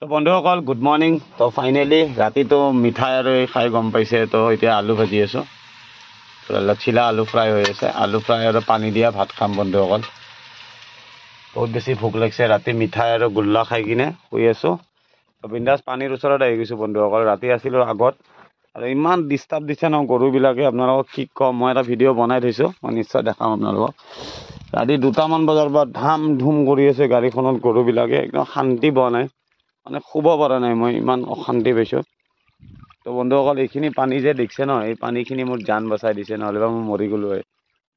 তো বন্ধুসকল good morning. তো ফাইনেলি ৰাতিটো মিঠাই আৰু খাই গম পাইছে। তো এতিয়া আলু ভাজি আছোঁ, চিলা আলু ফ্ৰাই হৈ আছে। আলু ফ্ৰাই আৰু পানী দিয়া ভাত খাম বন্ধুসকল। বহুত বেছি ভোক লাগিছে। ৰাতি মিঠাই আৰু গোল্লা খাই কিনে শুই আছোঁ। তো বিন্দাছ পানীৰ ওচৰত আহি গৈছোঁ বন্ধুসকল। ৰাতি আছিলোঁ আগত আৰু ইমান ডিষ্টাৰ্ব দিছে ন গৰুবিলাকে, আপোনালোকক কি ক'ম। মই এটা ভিডিঅ' বনাই থৈছোঁ, মই নিশ্চয় দেখাম আপোনালোকক। ৰাতি 2টামান বজাৰ পৰা ধাম ধুম কৰি আছে গাড়ীখনত গৰুবিলাকে, একদম শান্তি পোৱা নাই, মানে শুব পৰা নাই। মই ইমান অশান্তি পাইছোঁ। তো বন্ধুসকল এইখিনি পানী যে দেখিছে ন, এই পানীখিনি মোৰ জান বচাই দিছে, নহ'লে বা মই মৰি গ'লোঁ হয়।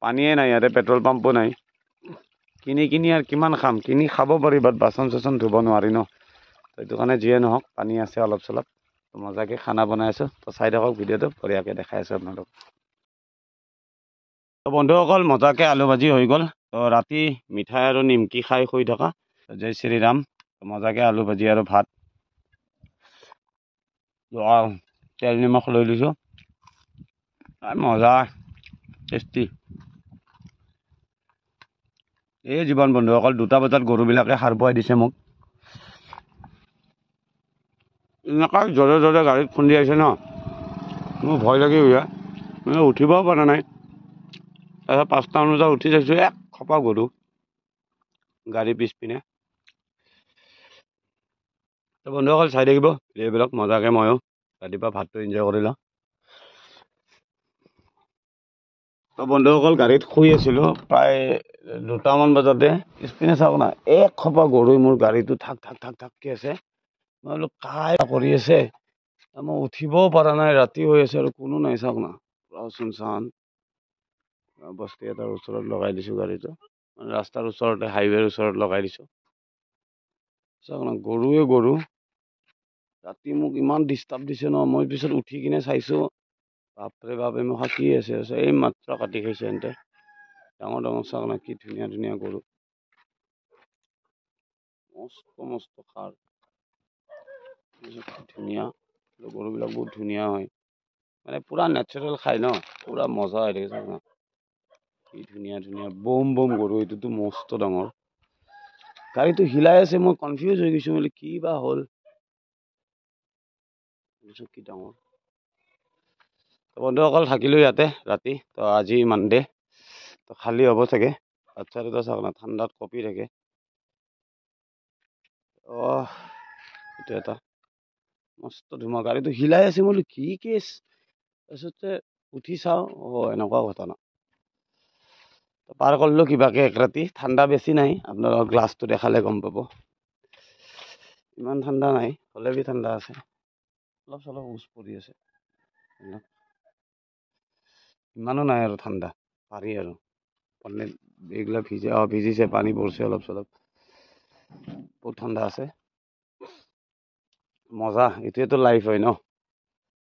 পানীয়ে নাই ইয়াতে, পেট্ৰল পাম্পো নাই। কিনি আৰু কিমান খাম, কিনি খাব পাৰি বাট বাচন চাচন ধুব নোৱাৰি ন। সেইটো কাৰণে যিয়ে নহওক পানী আছে অলপ চলপ। তো মজাকৈ খানা বনাই আছোঁ। তো চাই থাকক ভিডিঅ'টো, বঢ়িয়াকৈ দেখাই আছোঁ আপোনালোকক। তো বন্ধুসকল মজাকৈ আলু ভাজি হৈ গ'ল। তো ৰাতি মিঠাই আৰু নিমকি খাই শুই থকা। জয় শ্ৰীৰাম। মজাকৈ আলু ভাজি আৰু ভাত, তেল নিমখ লৈ লৈছোঁ, মজা টেষ্টি। এই জীৱন বন্ধুসকল, 2টা বজাত গৰুবিলাকে সাৰ পুৱাই দিছে মোক। এনেকুৱা জোৰে জোৰে গাড়ীত খুন্দি আহিছে ন, মোৰ ভয় লাগি গৈছে। মানে উঠিবও পৰা নাই। তাৰপিছত 5টামান বজাত উঠি চাইছোঁ, এক খপা গৰু গাড়ী পিছপিনে। তো বন্ধুসকল চাই থাকিব এইবিলাক মজাকৈ। ময়ো ৰাতিপুৱা ভাতটো এনজয় কৰি লওঁ। তো বন্ধুসকল গাড়ীত শুই আছিলোঁ প্ৰায় 2টামান বজাতে। পিছপিনে চাওক না, এক খপা গৰু মোৰ গাড়ীটো থাক থাক থাক থাককৈ আছে। মই বোলো কাই কৰি আছে, মই উঠিবও পৰা নাই। ৰাতি হৈ আছে আৰু কোনো নাই, চাওক না পুৰা চুনচান। বস্তি এটাৰ ওচৰত লগাই দিছোঁ গাড়ীটো, ৰাস্তাৰ ওচৰতে, হাইৱেৰ ওচৰত লগাই দিছোঁ। চাওক না গৰুৱে গৰু। ৰাতি মোক ইমান ডিষ্টাৰ্ব দিছে ন। মই পিছত উঠি কিনে চাইছোঁ, বাপৰে বাপ, মই কি আছে এই মাত্ৰ কাটি খাইছে এন্তে। ডাঙৰ ডাঙৰ চাওক না, কি ধুনীয়া ধুনীয়া গৰু, মস্ত মস্ত খাৰ, ধুনীয়া গৰুবিলাক। বহুত ধুনীয়া হয়, মানে পুৰা নেচাৰেল খাই ন, পুৰা মজা হৈ থাকে। চাওক না কি ধুনীয়া ধুনীয়া বম বম গৰু। এইটোতো মস্ত ডাঙৰ। গাড়ীটো হিলাই আছে, মই কনফিউজ হৈ গৈছোঁ, বোলে কি বা হ'ল। কি ডাঙৰ। বন্ধুসকল থাকিলোঁ ইয়াতে ৰাতি। তো আজি মানডে, তো খালী হ'ব চাগে। বাচ্ছাটোতো চাওক না ঠাণ্ডাত কঁপি থাকে। এইটো এটা মস্ত ধুমা। গাড়ীটো হিলাই আছে, বোলো কি কেছ। তাৰপিছতে উঠি চাওঁ, এনেকুৱা ঘটনা। পাৰ কৰিলোঁ কিবাকে এক ৰাতি। ঠাণ্ডা বেছি নাই, আপোনালোকৰ গ্লাছটো দেখালে গম পাব। ইমান ঠাণ্ডা নাই, হ'লে বি ঠাণ্ডা আছে, অলপ চলপ উছ পৰি আছে। ইমানো নাই আৰু ঠাণ্ডা, পাৰি আৰু। এইবিলাক ভিজিছে, পানী পৰিছে অলপ চলপ। বহুত ঠাণ্ডা আছে, মজা। এইটোৱেতো লাইফ হয় ন।